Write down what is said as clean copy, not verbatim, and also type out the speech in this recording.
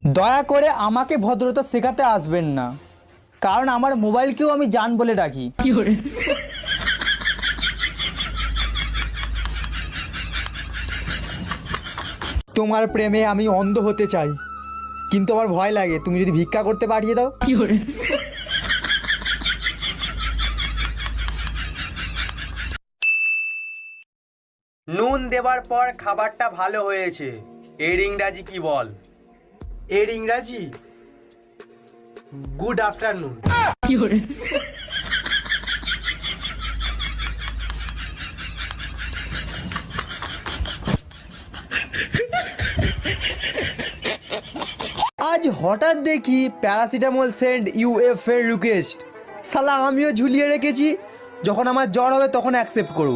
দয়া করে আমাকে ভদ্রতা শেখাতে আসবেন না, কারণ আমার মোবাইলকেও আমি জান বলে ডাকি। তোমার প্রেমে আমি অন্ধ হতে চাই, কিন্তু আমার ভয় লাগে তুমি যদি ভিক্ষা করতে পাঠিয়ে দাও। নুন দেবার পর খাবারটা ভালো হয়েছে, এর ইংরাজি কি বল? এর ইংরাজি গুড আফটারনুন। আজ হঠাৎ দেখি প্যারাসিটামল সেন্ড ইউএফ এর রিকোয়েস্ট। শালা আমিও ঝুলিয়ে রেখেছি, যখন আমার জ্বর হবে তখন অ্যাকসেপ্ট করব।